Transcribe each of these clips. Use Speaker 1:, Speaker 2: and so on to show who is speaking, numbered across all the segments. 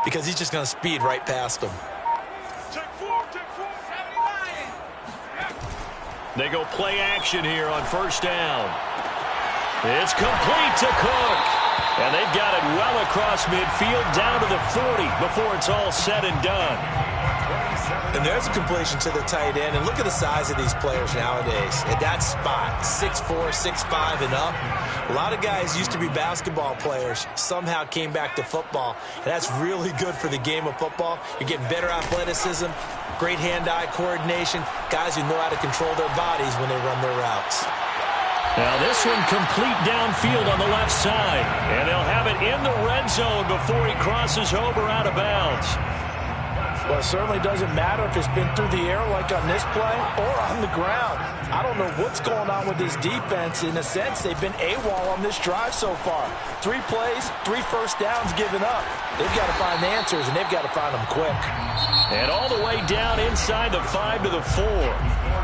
Speaker 1: because he's just going to speed right past him.
Speaker 2: They go play action here on first down. It's complete to Cook. And they've got it well across midfield down to the 40 before it's all said and done.
Speaker 1: And there's a completion to the tight end. And look at the size of these players nowadays. At that spot, 6'4", 6'5", and up. A lot of guys used to be basketball players, somehow came back to football. And that's really good for the game of football. You're getting better athleticism, great hand-eye coordination, guys who know how to control their bodies when they run their routes.
Speaker 2: Now this one complete downfield on the left side. And they'll have it in the red zone before he crosses over out of bounds.
Speaker 3: Well, it certainly doesn't matter if it's been through the air like on this play or on the ground. I don't know what's going on with this defense. In a sense, they've been AWOL on this drive so far. 3 plays, 3 first downs given up. They've got to find answers, and they've got to find them quick.
Speaker 2: And all the way down inside the 5 to the 4.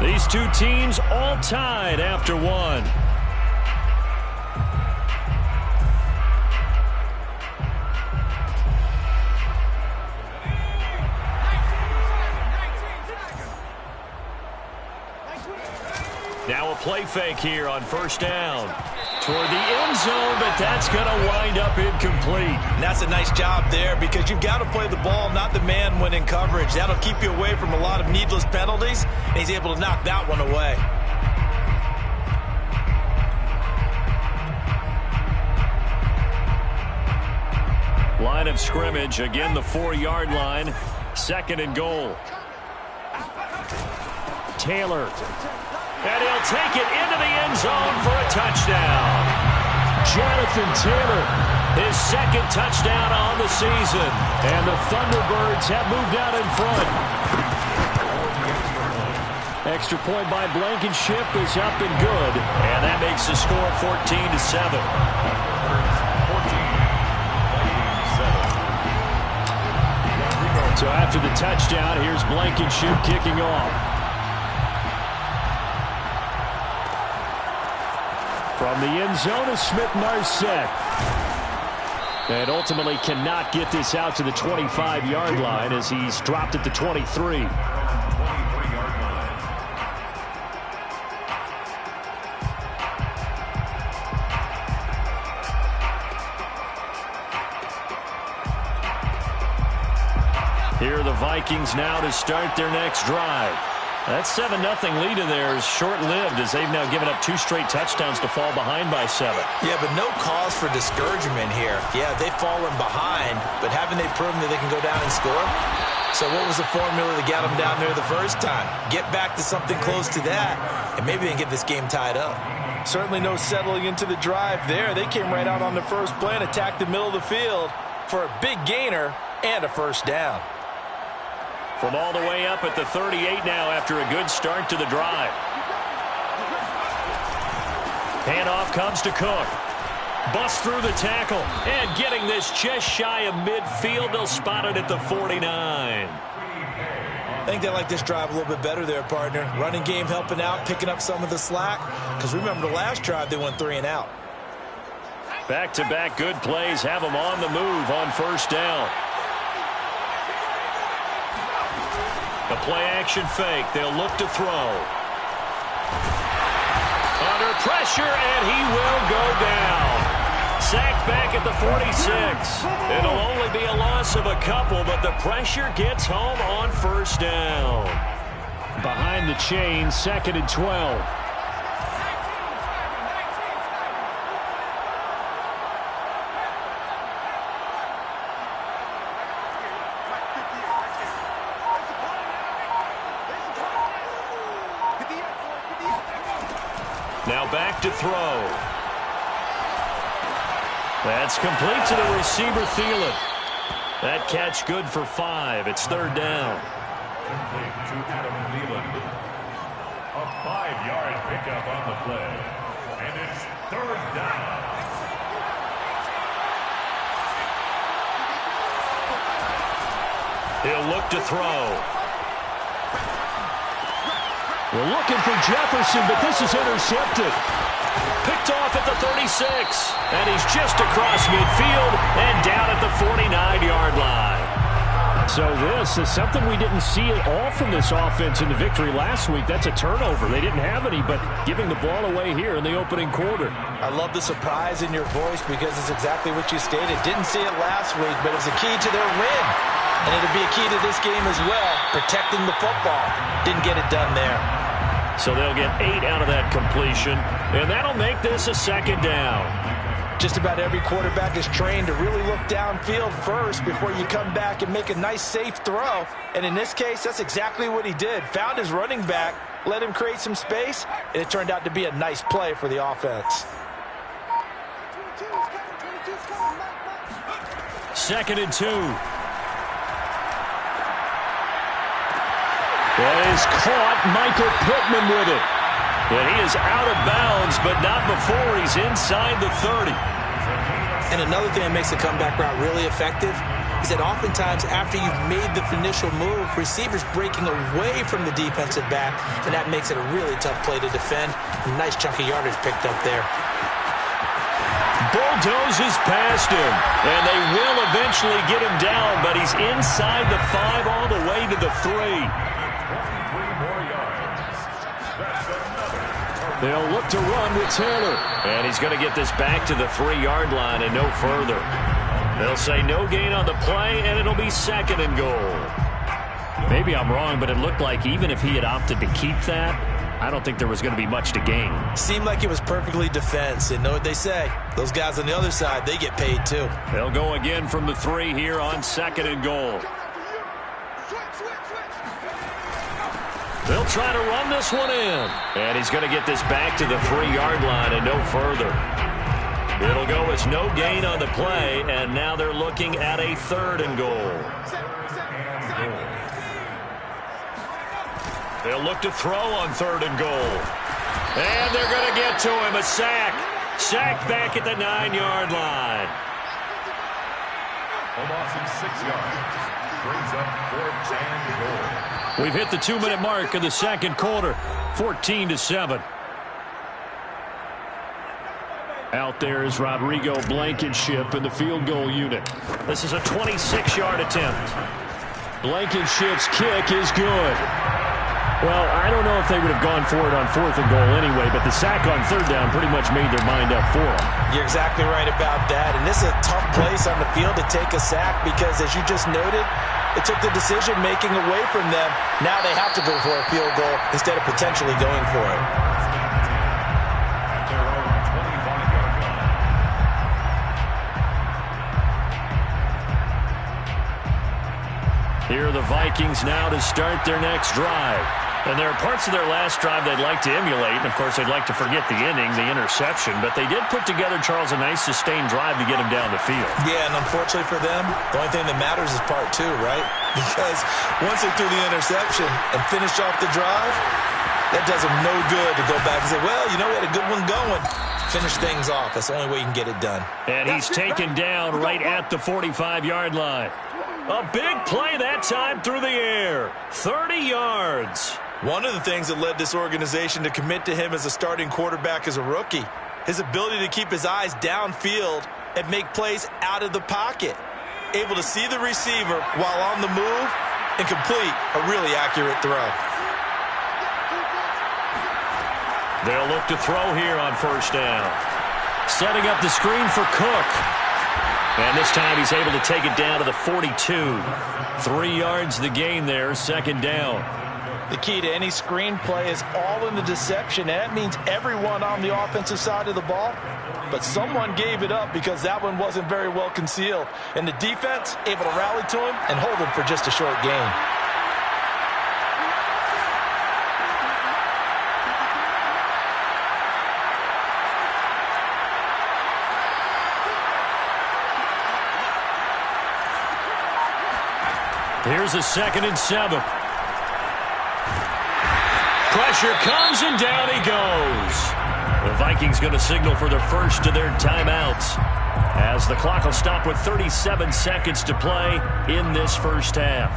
Speaker 2: These two teams all tied after 1. Now a play fake here on first down. Toward the end zone, but that's going to wind up incomplete.
Speaker 1: And that's a nice job there because you've got to play the ball, not the man when in coverage. That'll keep you away from a lot of needless penalties, and he's able to knock that one away.
Speaker 2: Line of scrimmage, again the 4-yard line. 2nd and goal. Taylor. And he'll take it into the end zone for a touchdown. Jonathan Taylor, his 2nd touchdown on the season. And the Thunderbirds have moved out in front. Extra point by Blankenship is up and good. And that makes the score 14-7. So after the touchdown, here's Blankenship kicking off. From the end zone is Smith-Narset. And ultimately cannot get this out to the 25-yard line as he's dropped at the 23. Here are the Vikings now to start their next drive. That 7-0 lead in there is short-lived as they've now given up 2 straight touchdowns to fall behind by 7.
Speaker 1: Yeah, but no cause for discouragement here. Yeah, they've fallen behind, but haven't they proven that they can go down and score? So what was the formula that got them down there the first time? Get back to something close to that, and maybe they can get this game tied up.
Speaker 3: Certainly no settling into the drive there. They came right out on the first play and attacked the middle of the field for a big gainer and a first down.
Speaker 2: From all the way up at the 38 now after a good start to the drive. Handoff comes to Cook. Busts through the tackle. And getting this just shy of midfield. They'll spot it at the 49.
Speaker 1: I think they like this drive a little bit better there, partner. Running game helping out, picking up some of the slack. Because remember the last drive they went 3 and out.
Speaker 2: Back-to-back good plays have them on the move on first down. The play-action fake. They'll look to throw. Under pressure, and he will go down. Sacked back at the 46. It'll only be a loss of a couple, but the pressure gets home on first down. Behind the chain, 2nd and 12. Now back to throw. That's complete to the receiver, Thielen. That catch good for 5. It's 3rd down.
Speaker 4: To Adam Thielen. A 5-yard pickup on the play. And it's 3rd down.
Speaker 2: He'll look to throw. We're looking for Jefferson, but this is intercepted. Picked off at the 36. And he's just across midfield and down at the 49-yard line. So this is something we didn't see at all from this offense in the victory last week. That's a turnover. They didn't have any, but giving the ball away here in the opening quarter.
Speaker 3: I love the surprise in your voice because it's exactly what you stated. Didn't see it last week, but it was a key to their win. And it'll be a key to this game as well, protecting the football. Didn't get it done there.
Speaker 2: So they'll get 8 out of that completion, and that'll make this a second down.
Speaker 3: Just about every quarterback is trained to really look downfield first before you come back and make a nice, safe throw. And in this case, that's exactly what he did. Found his running back, let him create some space, and it turned out to be a nice play for the offense.
Speaker 2: 2nd and 2. Well, he's caught Michael Pittman with it. And he is out of bounds, but not before he's inside the 30.
Speaker 1: And another thing that makes the comeback route really effective is that oftentimes after you've made the initial move, receivers breaking away from the defensive back, and that makes it a really tough play to defend. A nice chunk of yardage picked up there.
Speaker 2: Bulldozes past him, and they will eventually get him down, but he's inside the 5 all the way to the 3. They'll look to run with Taylor. And he's going to get this back to the 3-yard line and no further. They'll say no gain on the play, and it'll be 2nd and goal. Maybe I'm wrong, but it looked like even if he had opted to keep that, I don't think there was going to be much to gain.
Speaker 1: Seemed like it was perfectly defense. And know what they say? Those guys on the other side, they get paid too.
Speaker 2: They'll go again from the 3 here on 2nd and goal. They'll try to run this one in. And he's going to get this back to the 3-yard line and no further. It'll go as no gain on the play, and now they're looking at a 3rd and goal. They'll look to throw on 3rd and goal. And they're going to get to him. A sack. Sack back at the 9-yard line.
Speaker 4: A loss of 6 yards. Brings up 4th and goal.
Speaker 2: We've hit the 2-minute mark of the 2nd quarter. 14-7. Out there is Rodrigo Blankenship in the field goal unit. This is a 26-yard attempt. Blankenship's kick is good. Well, I don't know if they would have gone for it on 4th and goal anyway, but the sack on 3rd down pretty much made their mind up for them.
Speaker 3: You're exactly right about that. And this is a tough place on the field to take a sack because, as you just noted, it took the decision-making away from them. Now they have to go for a field goal instead of potentially going for it.
Speaker 2: Here are the Vikings now to start their next drive. And there are parts of their last drive they'd like to emulate. And, of course, they'd like to forget the ending, the interception. But they did put together, Charles, a nice sustained drive to get them down the field.
Speaker 1: Yeah, and unfortunately for them, the only thing that matters is part 2, right? Because once they threw the interception and finished off the drive, that does them no good to go back and say, well, you know, we had a good one going. Finish things off. That's the only way you can get it done.
Speaker 2: And he's taken down right at the 45-yard line. A big play that time through the air. 30 yards.
Speaker 1: One of the things that led this organization to commit to him as a starting quarterback as a rookie, his ability to keep his eyes downfield and make plays out of the pocket. Able to see the receiver while on the move and complete a really accurate throw.
Speaker 2: They'll look to throw here on 1st down. Setting up the screen for Cook. And this time he's able to take it down to the 42. 3 yards the gain there, 2nd down.
Speaker 3: The key to any screenplay is all in the deception, and that means everyone on the offensive side of the ball. But someone gave it up because that one wasn't very well concealed. And the defense able to rally to him and hold him for just a short gain.
Speaker 2: Here's a 2nd and 7. Pressure comes, and down he goes. The Vikings going to signal for the first of their timeouts, as the clock will stop with 37 seconds to play in this first half.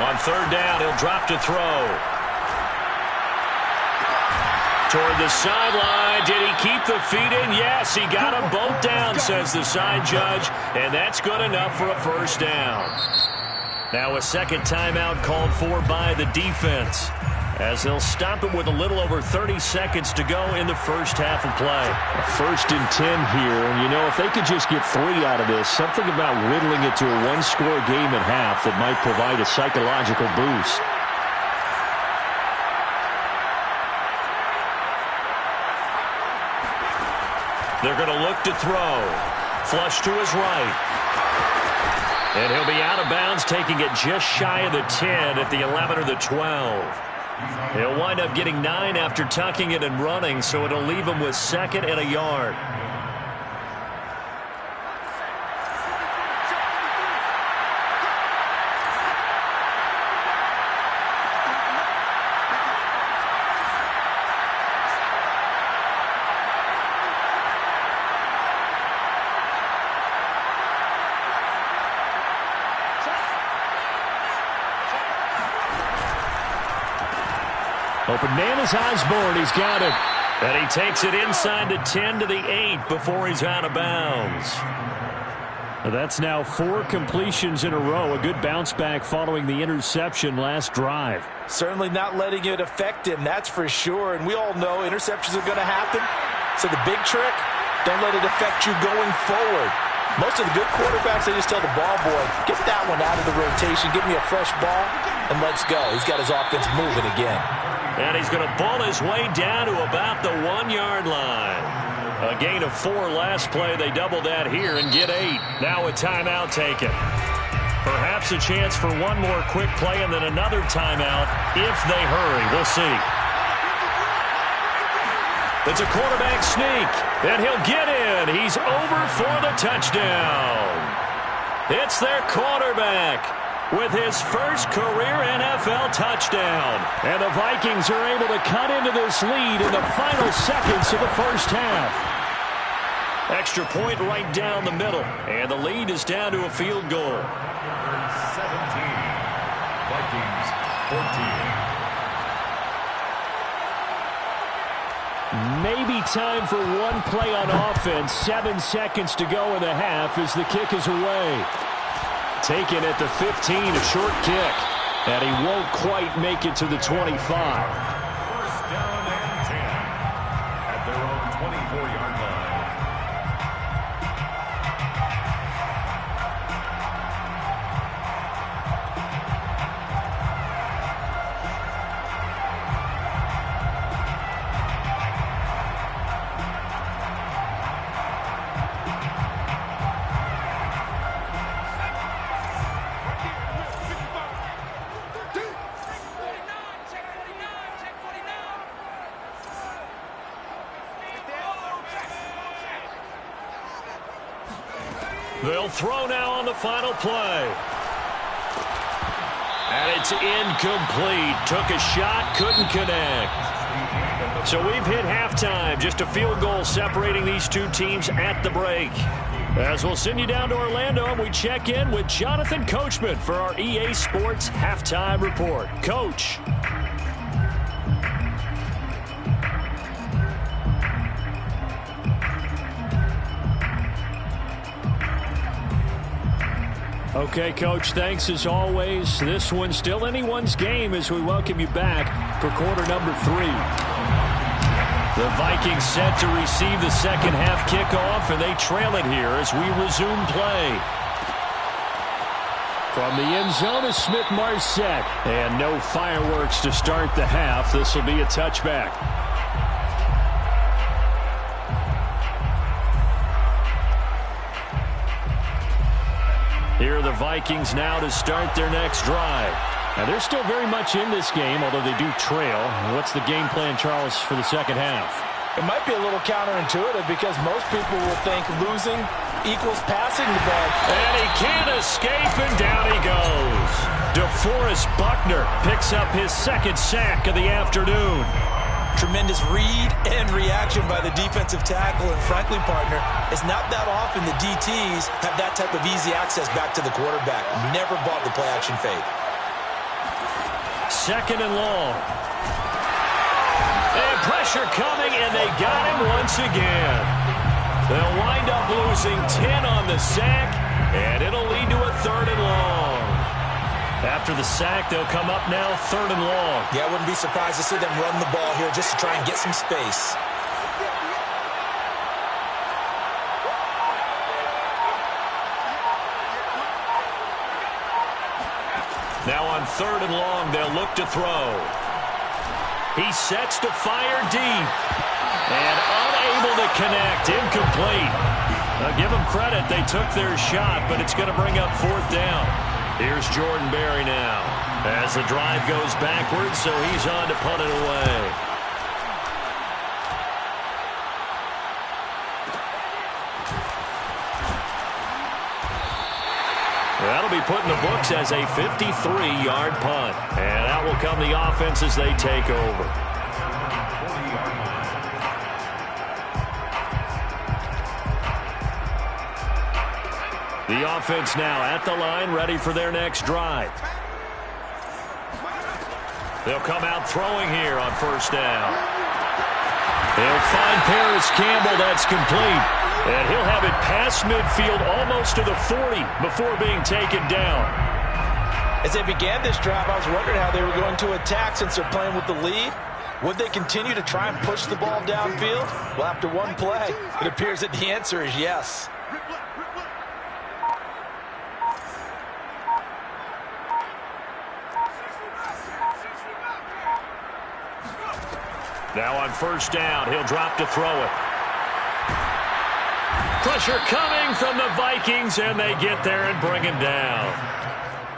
Speaker 2: On third down, he'll drop to throw. Toward the sideline. Did he keep the feet in? Yes, he got them both down, says the side judge, and that's good enough for a first down. Now a second timeout called for by the defense, as they'll stop it with a little over 30 seconds to go in the first half of play.
Speaker 5: 1st and 10 here, and you know, if they could just get 3 out of this, something about whittling it to a one-score game at half that might provide a psychological boost.
Speaker 2: They're going to look to throw. Flush to his right. And he'll be out of bounds, taking it just shy of the 10 at the 11 or the 12. He'll wind up getting 9 after tucking it and running, so it'll leave him with 2nd and a yard.
Speaker 5: Open man is Osborne. He's got it.
Speaker 2: And he takes it inside the 10 to the 8 before he's out of bounds.
Speaker 5: That's now 4 completions in a row. A good bounce back following the interception last drive.
Speaker 3: Certainly not letting it affect him, that's for sure. And we all know interceptions are going to happen. So the big trick, don't let it affect you going forward. Most of the good quarterbacks, they just tell the ball boy, get that one out of the rotation, give me a fresh ball, and let's go. He's got his offense moving again.
Speaker 2: And he's going to ball his way down to about the 1-yard line. A gain of 4 last play. They double that here and get 8. Now a timeout taken. Perhaps a chance for one more quick play and then another timeout if they hurry. We'll see. It's a quarterback sneak, and he'll get in. He's over for the touchdown. It's their quarterback with his first career NFL touchdown.
Speaker 5: And the Vikings are able to cut into this lead in the final seconds of the first half.
Speaker 2: Extra point right down the middle, and the lead is down to a field goal.
Speaker 4: 17, Vikings 14.
Speaker 5: Maybe time for one play on offense. 7 seconds to go in the half as the kick is away. Taken at the 15, a short kick. And he won't quite make it to the 25.
Speaker 4: First down and 10 at their own 24-yard line.
Speaker 2: They'll throw now on the final play. And it's incomplete. Took a shot, couldn't connect. So we've hit halftime. Just a field goal separating these two teams at the break. As we'll send you down to Orlando, and we check in with Jonathan Coachman for our EA Sports Halftime Report. Coach.
Speaker 5: Okay, Coach, thanks as always. This one's still anyone's game as we welcome you back for quarter number 3.
Speaker 2: The Vikings set to receive the second half kickoff, and they trail it here as we resume play.
Speaker 5: From the end zone is Smith-Marset. And no fireworks to start the half. This will be a touchback.
Speaker 2: Here are the Vikings now to start their next drive.
Speaker 5: Now, they're still very much in this game, although they do trail. What's the game plan, Charles, for the second half?
Speaker 3: It might be a little counterintuitive because most people will think losing equals passing the ball.
Speaker 2: And he can't escape, and down he goes. DeForest Buckner picks up his second sack of the afternoon.
Speaker 1: Tremendous read and reaction by the defensive tackle. And frankly, partner, it's not that often the DTs have that type of easy access back to the quarterback. Never bought the play-action fade.
Speaker 5: second and long. And pressure coming, and they got him once again. They'll wind up losing 10 on the sack, and it'll lead to a third and long. After the sack, they'll come up now third and long.
Speaker 1: Yeah, I wouldn't be surprised to see them run the ball here just to try and get some space.
Speaker 5: Now on third and long, they'll look to throw. He sets to fire deep. And unable to connect. Incomplete. Now give them credit. They took their shot, but it's going to bring up fourth down. Here's Jordan Berry now. As the drive goes backwards, so he's on to punt it away. That'll be put in the books as a 53-yard punt. And out will come the offense as they take over. The offense now at the line, ready for their next drive. They'll come out throwing here on first down. They'll find Paris Campbell. That's complete. And he'll have it past midfield almost to the 40 before being taken down.
Speaker 3: As they began this drive, I was wondering how they were going to attack since they're playing with the lead. Would they continue to try and push the ball downfield? Well, after one play, it appears that the answer is yes.
Speaker 5: Now on first down, he'll drop to throw it. Pressure coming from the Vikings, and they get there and bring him down.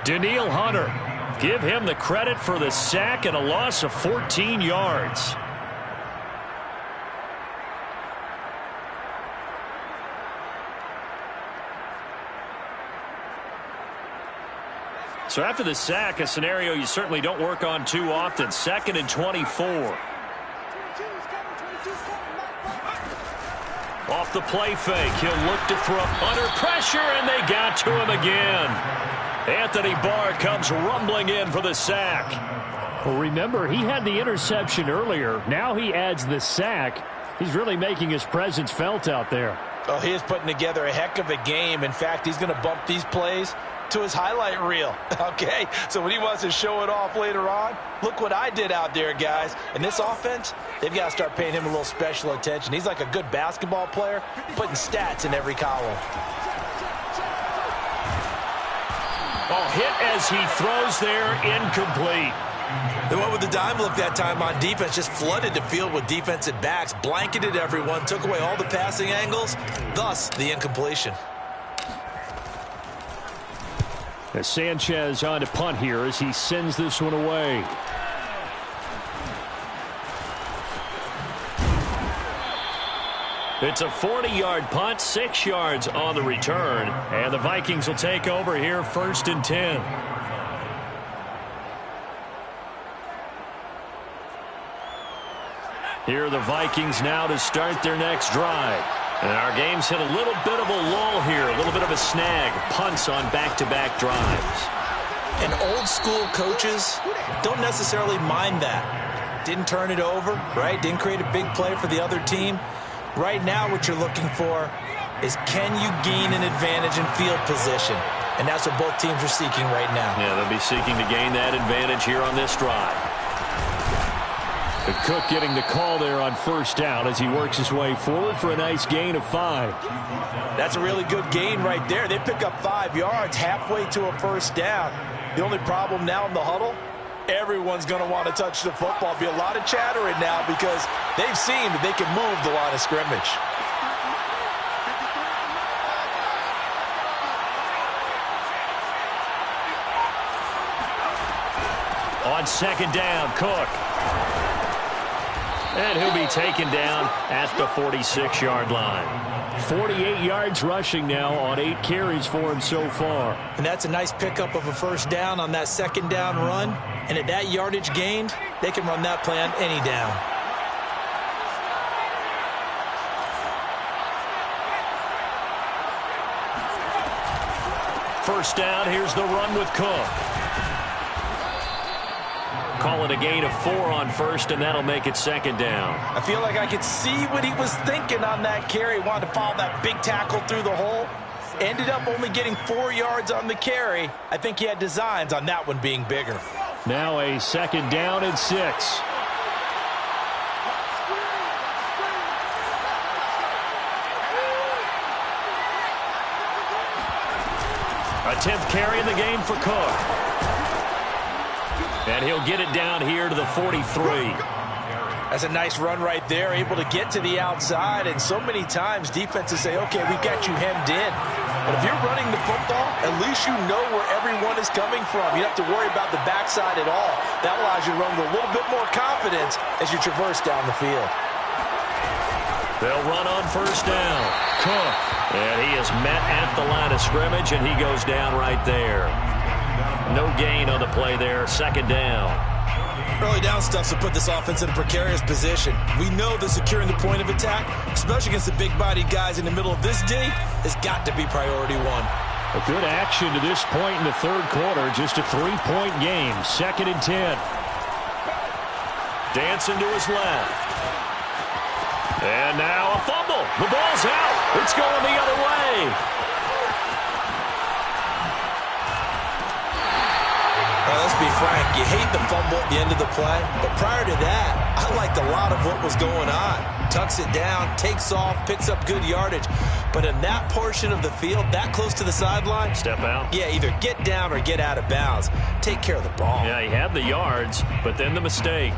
Speaker 5: Danielle Hunter, give him the credit for the sack and a loss of 14 yards. So after the sack, a scenario you certainly don't work on too often. 2nd and 24. Off the play fake, he'll look to throw under pressure, and they got to him again. Anthony Barr comes rumbling in for the sack.
Speaker 6: Well, remember, he had the interception earlier. Now he adds the sack. He's really making his presence felt out there.
Speaker 3: Oh, he is putting together a heck of a game. In fact, he's going to bump these plays to his highlight reel. Okay, so when he wants to show it off later on, look what I did out there, guys. And this offense, they've got to start paying him a little special attention. He's like a good basketball player, putting stats in every column.
Speaker 5: Oh, hit as he throws there, incomplete.
Speaker 1: They went with the dime look that time on defense, just flooded the field with defensive backs, blanketed everyone, took away all the passing angles, thus the incompletion.
Speaker 6: As Sanchez on to punt here as he sends this one away.
Speaker 5: It's a 40-yard punt, 6 yards on the return, and the Vikings will take over here 1st and 10. Here are the Vikings now to start their next drive. And our game's hit a little bit of a lull here, a little bit of a snag. Punts on back-to-back drives.
Speaker 1: And old-school coaches don't necessarily mind that. Didn't turn it over, right? Didn't create a big play for the other team. Right now what you're looking for is, can you gain an advantage in field position? And that's what both teams are seeking right now.
Speaker 5: Yeah, they'll be seeking to gain that advantage here on this drive.
Speaker 6: But Cook getting the call there on first down as he works his way forward for a nice gain of 5.
Speaker 3: That's a really good gain right there. They pick up 5 yards halfway to a first down. The only problem now in the huddle, everyone's going to want to touch the football. Be a lot of chattering now because they've seen that they can move the line of scrimmage.
Speaker 5: On second down, Cook. And he'll be taken down at the 46-yard line.
Speaker 6: 48 yards rushing now on 8 carries for him so far.
Speaker 1: And that's a nice pickup of a first down on that second down run. And at that yardage gained, they can run that play on any down.
Speaker 5: First down, here's the run with Cook.
Speaker 2: Call it a gain of 4 on first, and that'll make it second down.
Speaker 3: I feel like I could see what he was thinking on that carry. Wanted to follow that big tackle through the hole. Ended up only getting 4 yards on the carry. I think he had designs on that one being bigger.
Speaker 6: Now a second down and 6.
Speaker 2: A 10th carry in the game for Cook. And he'll get it down here to the 43.
Speaker 3: That's a nice run right there, able to get to the outside. And so many times defenses say, okay, we got you hemmed in. But if you're running the football, at least you know where everyone is coming from. You don't have to worry about the backside at all. That allows you to run with a little bit more confidence as you traverse down the field.
Speaker 2: They'll run on first down. Cook. And he is met at the line of scrimmage, and he goes down right there. No gain on the play there. Second down.
Speaker 1: Early down stuff to put this offense in a precarious position. We know that securing the point of attack, especially against the big-bodied guys in the middle of this D, has got to be priority one.
Speaker 6: A good action to this point in the third quarter. Just a 3-point game. Second and 10.
Speaker 2: Dancing to his left. And now a fumble. The ball's out. It's going the other way.
Speaker 1: Well, let's be frank. You hate the fumble at the end of the play. But prior to that, I liked a lot of what was going on. Tucks it down, takes off, picks up good yardage. But in that portion of the field, that close to the sideline,
Speaker 2: step out.
Speaker 1: Yeah, either get down or get out of bounds. Take care of the ball.
Speaker 2: Yeah, he had the yards, but then the mistake.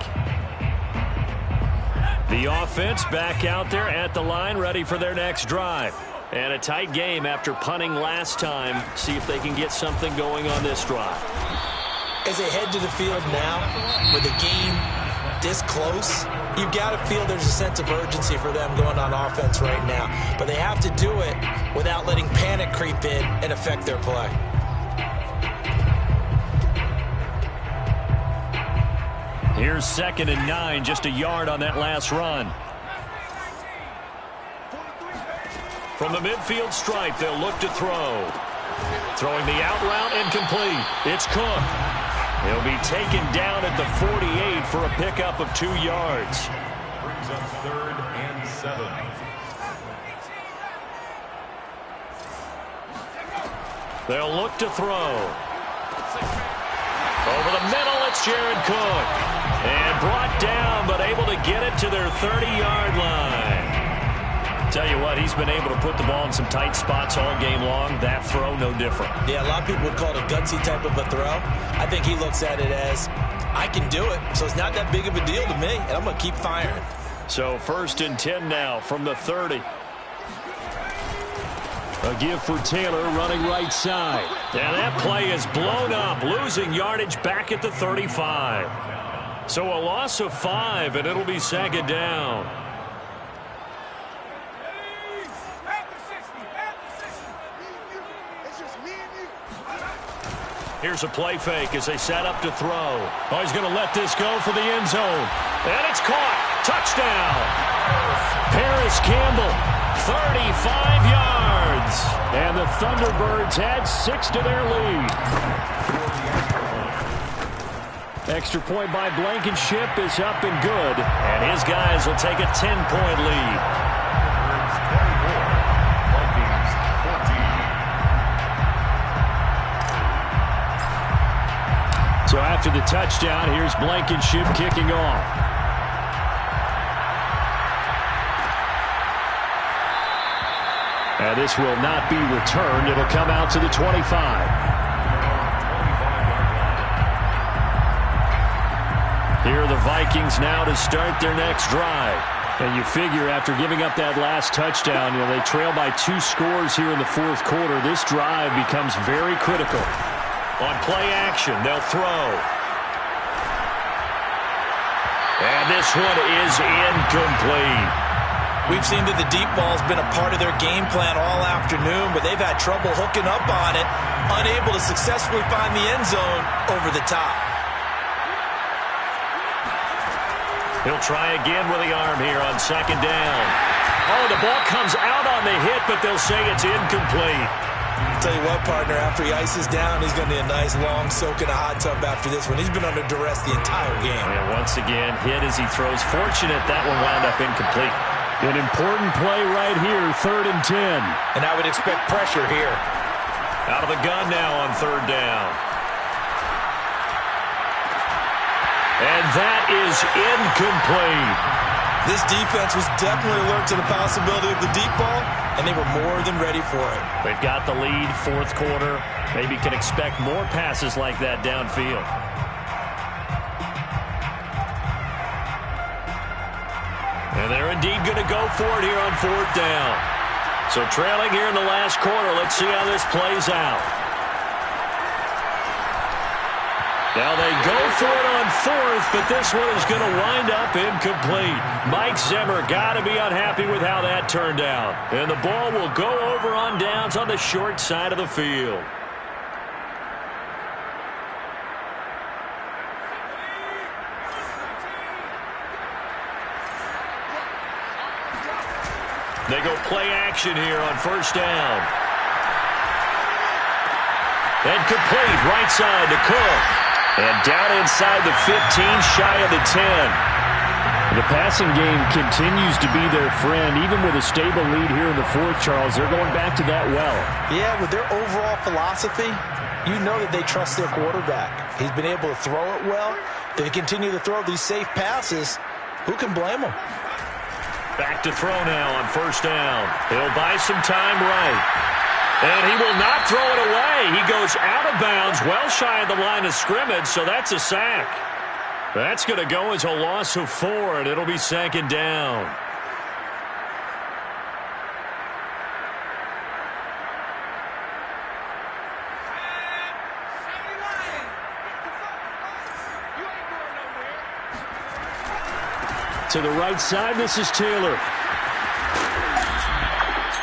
Speaker 2: The offense back out there at the line, ready for their next drive. And a tight game after punting last time. See if they can get something going on this drive.
Speaker 1: As they head to the field now, with the game this close, you've got to feel there's a sense of urgency for them going on offense right now. But they have to do it without letting panic creep in and affect their play.
Speaker 6: Here's 2nd and 9, just a yard on that last run.
Speaker 2: From the midfield stripe, they'll look to throw. Throwing the out route incomplete. It's Cook. He'll be taken down at the 48 for a pickup of 2 yards.
Speaker 4: Brings up 3rd and 7.
Speaker 2: They'll look to throw. Over the middle, it's Jared Cook. And brought down, but able to get it to their 30-yard line. Tell you what, he's been able to put the ball in some tight spots all game long. That throw, no different.
Speaker 1: Yeah, a lot of people would call it a gutsy type of a throw. I think he looks at it as, I can do it, so it's not that big of a deal to me, and I'm going to keep firing.
Speaker 2: So 1st and 10 now from the 30.
Speaker 6: A give for Taylor running right side.
Speaker 2: And that play is blown up, losing yardage back at the 35. So a loss of 5, and it'll be second down. Here's a play fake as they set up to throw.
Speaker 6: Oh, he's going to let this go for the end zone.
Speaker 2: And it's caught. Touchdown. Paris Campbell, 35 yards.
Speaker 6: And the Thunderbirds add 6 to their lead. Extra point by Blankenship is up and good.
Speaker 2: And his guys will take a 10-point lead.
Speaker 6: So after the touchdown, here's Blankenship kicking off. And this will not be returned. It'll come out to the 25. Here are the Vikings now to start their next drive. And you figure after giving up that last touchdown, they trail by 2 scores here in the fourth quarter. This drive becomes very critical.
Speaker 2: On play action, they'll throw. And this one is incomplete.
Speaker 1: We've seen that the deep ball's been a part of their game plan all afternoon, but they've had trouble hooking up on it, unable to successfully find the end zone over the top.
Speaker 2: He'll try again with the arm here on second down. Oh, the ball comes out on the hit, but they'll say it's incomplete.
Speaker 1: Tell you what, partner, after he ices down, he's going to need a nice, long soak in a hot tub after this one. He's been under duress the entire game.
Speaker 6: And once again, hit as he throws. Fortunate that one wound up incomplete.
Speaker 5: An important play right here, 3rd and 10.
Speaker 3: And I would expect pressure here.
Speaker 2: Out of the gun now on 3rd down. And that is incomplete.
Speaker 1: This defense was definitely alert to the possibility of the deep ball, and they were more than ready for it.
Speaker 6: They've got the lead, 4th quarter. Maybe can expect more passes like that downfield.
Speaker 2: And they're indeed going to go for it here on 4th down. So trailing here in the last quarter, let's see how this plays out. Now they go for it on 4th, but this one is going to wind up incomplete. Mike Zimmer got to be unhappy with how that turned out. And the ball will go over on downs on the short side of the field. They go play action here on 1st down. And complete right side to Cook. And down inside the 15, shy of the 10.
Speaker 5: The passing game continues to be their friend. Even with a stable lead here in the 4th, Charles, they're going back to that well.
Speaker 3: Yeah, with their overall philosophy, you know that they trust their quarterback. He's been able to throw it well. They continue to throw these safe passes. Who can blame them?
Speaker 2: Back to throw now on 1st down. He'll buy some time right. And he will not throw it away. He goes out of bounds, well shy of the line of scrimmage, so that's a sack. That's going to go as a loss of 4, and it'll be 2nd down.
Speaker 5: To the right side, this is Taylor.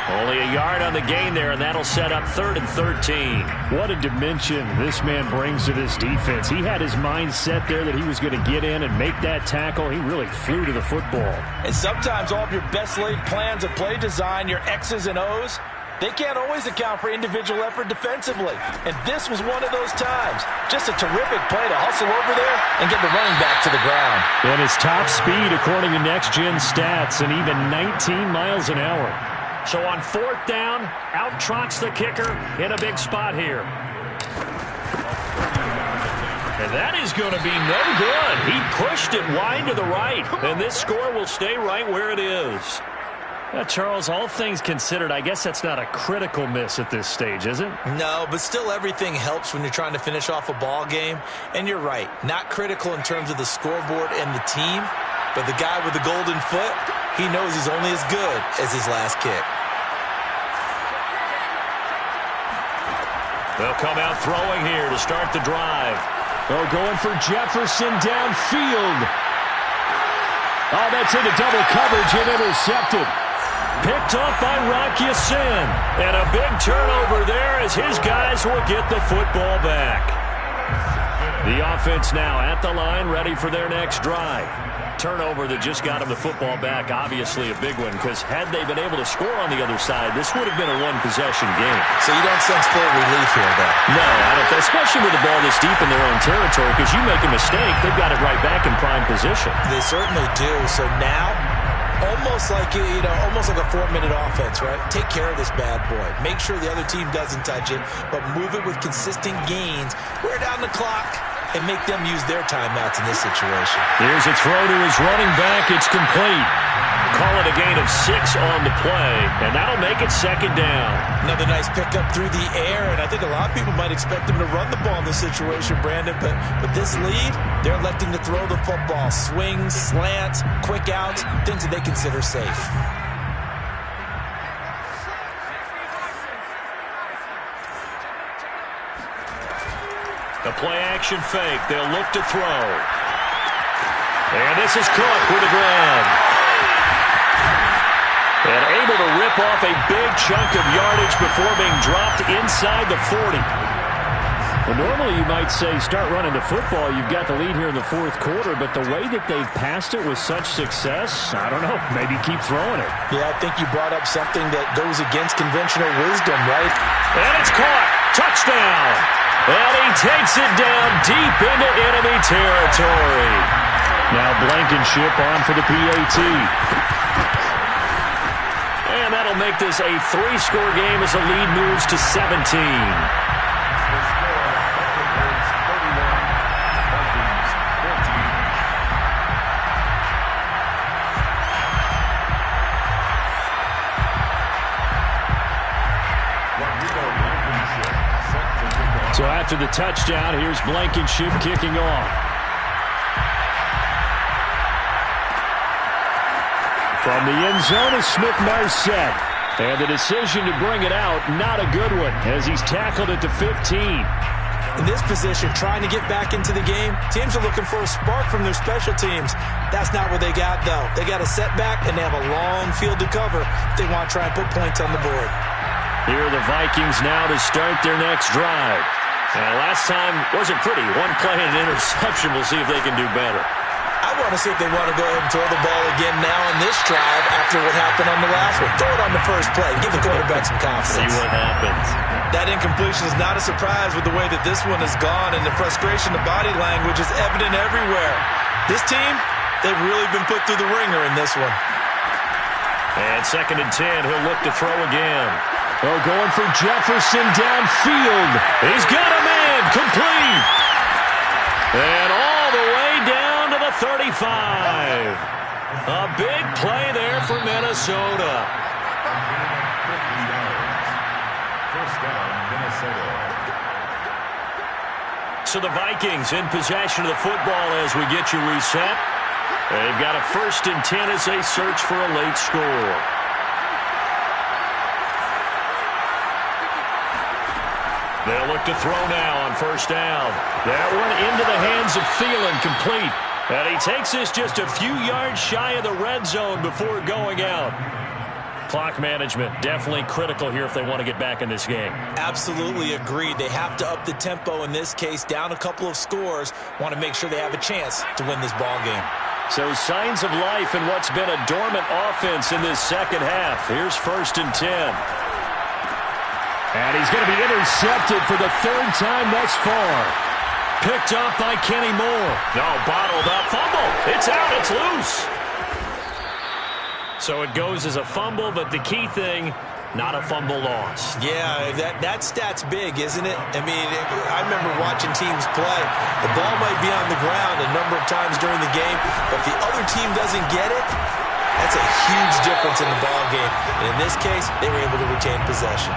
Speaker 2: Only a yard on the gain there, and that'll set up 3rd and 13.
Speaker 5: What a dimension this man brings to this defense. He had his mind set there that he was going to get in and make that tackle. He really flew to the football.
Speaker 3: And sometimes all of your best laid plans of play design, your X's and O's, they can't always account for individual effort defensively. And this was one of those times. Just a terrific play to hustle over there and get the running back to the ground.
Speaker 5: And his top speed, according to Next Gen Stats, and even 19 miles an hour.
Speaker 2: So on 4th down, out trots the kicker in a big spot here. And that is going to be no good. He pushed it wide to the right, and this score will stay right where it is.
Speaker 5: Charles, all things considered, I guess that's not a critical miss at this stage, is it?
Speaker 1: No, but still everything helps when you're trying to finish off a ball game. And you're right, not critical in terms of the scoreboard and the team, but the guy with the golden foot, he knows he's only as good as his last kick.
Speaker 2: They'll come out throwing here to start the drive.
Speaker 5: Oh, going for Jefferson downfield. Oh, that's into double coverage and intercepted.
Speaker 2: Picked off by Rocky Sin. And a big turnover there as his guys will get the football back. The offense now at the line, ready for their next drive. Turnover that just got him the football back, obviously a big one, because had they been able to score on the other side, this would have been a one-possession game.
Speaker 1: So you don't sense full relief here, though?
Speaker 2: No, I don't, especially with the ball this deep in their own territory, because you make a mistake, they've got it right back in prime position.
Speaker 1: They certainly do. So now, almost like a 4-minute offense, right? Take care of this bad boy. Make sure the other team doesn't touch it, but move it with consistent gains. Wear down the clock and make them use their timeouts in this situation.
Speaker 2: Here's a throw to his running back. It's complete. Call it a gain of 6 on the play, and that'll make it 2nd down.
Speaker 1: Another nice pickup through the air, and I think a lot of people might expect him to run the ball in this situation, Brandon, but this lead, they're electing to throw the football. Swings, slants, quick outs, things that they consider safe.
Speaker 2: The play-action fake. They'll look to throw. And this is Cook with a grab. And able to rip off a big chunk of yardage before being dropped inside the 40.
Speaker 5: Well, normally you might say start running the football. You've got the lead here in the fourth quarter, but the way that they've passed it with such success, I don't know, maybe keep throwing it.
Speaker 3: Yeah, I think you brought up something that goes against conventional wisdom, right?
Speaker 2: And it's caught. Touchdown. And he takes it down deep into enemy territory.
Speaker 5: Now Blankenship on for the PAT.
Speaker 2: And that'll make this a 3-score game as the lead moves to 17.
Speaker 5: So after the touchdown, here's Blankenship kicking off. From the end zone is Smith-Marset. And the decision to bring it out, not a good one, as he's tackled at the 15.
Speaker 1: In this position, trying to get back into the game, teams are looking for a spark from their special teams. That's not what they got, though. They got a setback, and they have a long field to cover if they want to try and put points on the board.
Speaker 2: Here are the Vikings now to start their next drive. And last time wasn't pretty. One play and an interception. We'll see if they can do better.
Speaker 1: I want to see if they want to go ahead and throw the ball again now on this drive after what happened on the last one. Throw it on the first play. Give the quarterback some confidence.
Speaker 2: See what happens.
Speaker 1: That incompletion is not a surprise with the way that this one has gone, and the frustration, the body language is evident everywhere. This team, they've really been put through the ringer in this one.
Speaker 2: And 2nd and 10, he'll look to throw again.
Speaker 5: Oh, going for Jefferson downfield.
Speaker 2: He's got a man, complete. And all the way down to the 35. A big play there for Minnesota.
Speaker 4: First down, Minnesota.
Speaker 2: So the Vikings in possession of the football as we get you reset. They've got a 1st and 10 as they search for a late score. They'll look to throw now on 1st down. That one into the hands of Thielen, complete. And he takes this just a few yards shy of the red zone before going out. Clock management definitely critical here if they want to get back in this game.
Speaker 1: Absolutely agreed. They have to up the tempo in this case, down a couple of scores. Want to make sure they have a chance to win this ball game.
Speaker 2: So signs of life in what's been a dormant offense in this second half. Here's 1st and 10.
Speaker 5: And he's going to be intercepted for the 3rd time thus far.
Speaker 2: Picked up by Kenny Moore. No, bottled up. Fumble. It's out. It's loose. So it goes as a fumble, but the key thing, not a fumble loss.
Speaker 1: Yeah, that stat's big, isn't it? I mean, I remember watching teams play. The ball might be on the ground a number of times during the game, but if the other team doesn't get it, that's a huge difference in the ball game. And in this case, they were able to retain possession.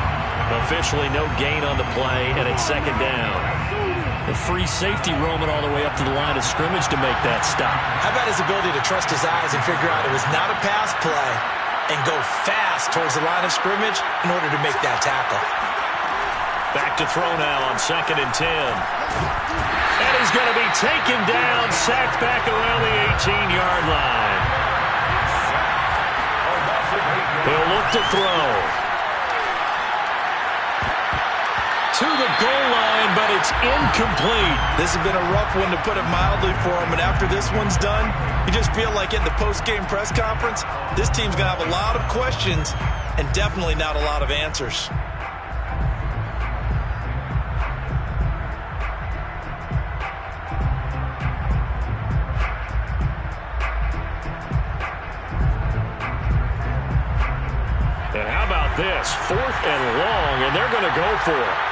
Speaker 2: Officially no gain on the play, and it's 2nd down. The free safety roaming all the way up to the line of scrimmage to make that stop.
Speaker 1: How about his ability to trust his eyes and figure out it was not a pass play and go fast towards the line of scrimmage in order to make that tackle.
Speaker 2: Back to throw now on 2nd and 10. And he's going to be taken down, sacked back around the 18-yard line. He'll look to throw. To the goal line, but it's incomplete.
Speaker 1: This has been a rough one, to put it mildly, for him. And after this one's done, you just feel like in the post-game press conference, this team's going to have a lot of questions and definitely not a lot of answers.
Speaker 2: And how about this? 4th and long, and they're going to go for it.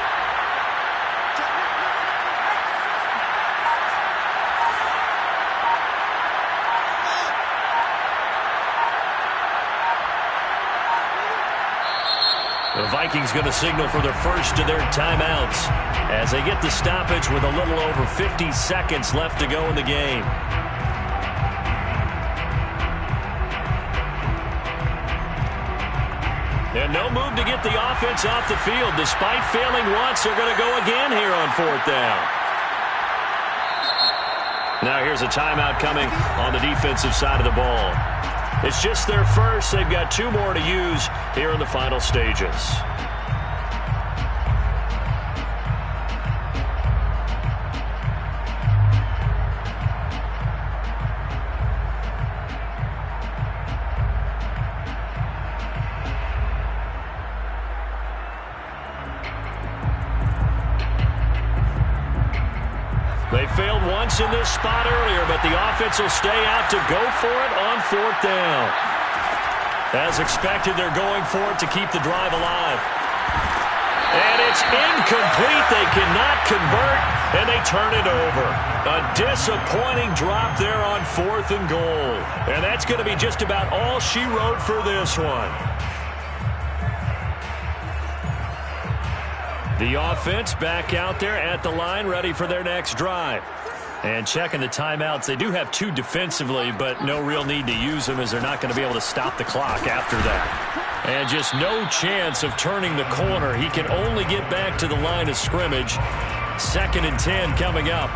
Speaker 2: The Vikings going to signal for their first of their timeouts as they get the stoppage with a little over 50 seconds left to go in the game. And no move to get the offense off the field. Despite failing once, they're going to go again here on 4th down. Now here's a timeout coming on the defensive side of the ball. It's just their first. They've got 2 more to use here in the final stages. They failed once in this spot earlier, but the offense will stay out to go for it on 4th down. As expected, they're going for it to keep the drive alive. And it's incomplete. They cannot convert, and they turn it over. A disappointing drop there on 4th and goal. And that's going to be just about all she wrote for this one. The offense back out there at the line, ready for their next drive. And checking the timeouts. They do have 2 defensively, but no real need to use them as they're not going to be able to stop the clock after that. And just no chance of turning the corner. He can only get back to the line of scrimmage. 2nd and 10 coming up.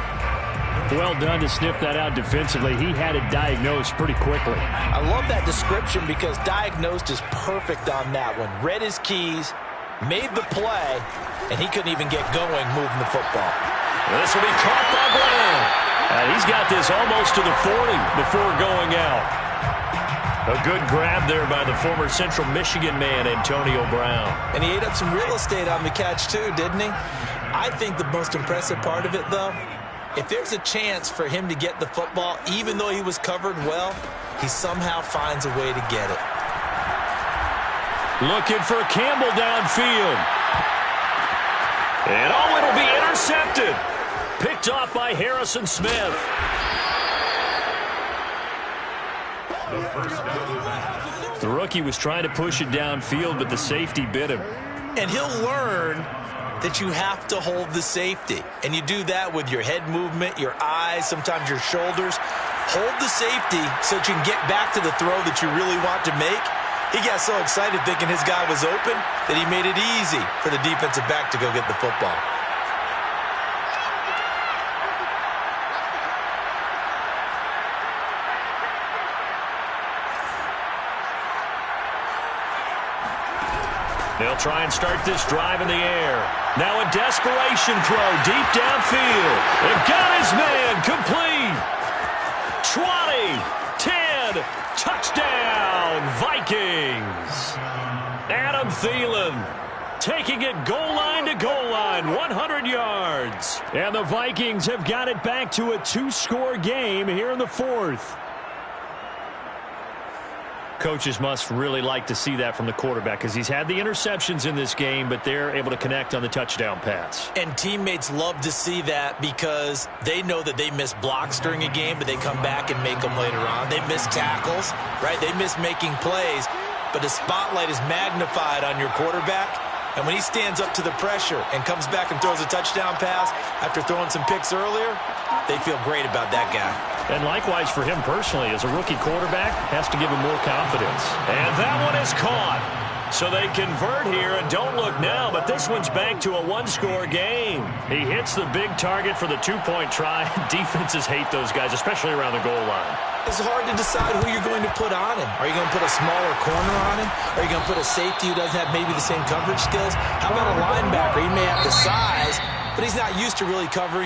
Speaker 5: Well done to sniff that out defensively. He had it diagnosed pretty quickly.
Speaker 3: I love that description because diagnosed is perfect on that one. Read his keys, made the play, and he couldn't even get going moving the football.
Speaker 2: This will be caught by Brown. And he's got this almost to the 40 before going out. A good grab there by the former Central Michigan man, Antonio Brown.
Speaker 1: And he ate up some real estate on the catch, too, didn't he? I think the most impressive part of it, though, if there's a chance for him to get the football, even though he was covered well, he somehow finds a way to get it.
Speaker 2: Looking for Campbell downfield. And oh, it'll be intercepted. Picked off by Harrison Smith.
Speaker 5: The rookie was trying to push it downfield, but the safety bit him.
Speaker 1: And he'll learn that you have to hold the safety. And you do that with your head movement, your eyes, sometimes your shoulders. Hold the safety so that you can get back to the throw that you really want to make. He got so excited thinking his guy was open that he made it easy for the defensive back to go get the football.
Speaker 2: They'll try and start this drive in the air. Now a desperation throw deep downfield. They've got his man complete. 20, 10, touchdown, Vikings. Adam Thielen taking it goal line to goal line, 100 yards.
Speaker 5: And the Vikings have got it back to a 2-score game here in the 4th. Coaches must really like to see that from the quarterback because he's had the interceptions in this game, but they're able to connect on the touchdown pass.
Speaker 1: And teammates love to see that because they know that they miss blocks during a game, but they come back and make them later on. They miss tackles, right? They miss making plays, but the spotlight is magnified on your quarterback. And when he stands up to the pressure and comes back and throws a touchdown pass after throwing some picks earlier, they feel great about that guy.
Speaker 5: And likewise for him personally, as a rookie quarterback, has to give him more confidence.
Speaker 2: And that one is caught. So they convert here, and don't look now, but this one's back to a 1-score game.
Speaker 5: He hits the big target for the 2-point try. Defenses hate those guys, especially around the goal line.
Speaker 1: It's hard to decide who you're going to put on him. Are you going to put a smaller corner on him? Are you going to put a safety who doesn't have maybe the same coverage skills? How about a linebacker? He may have the size, but he's not used to really covering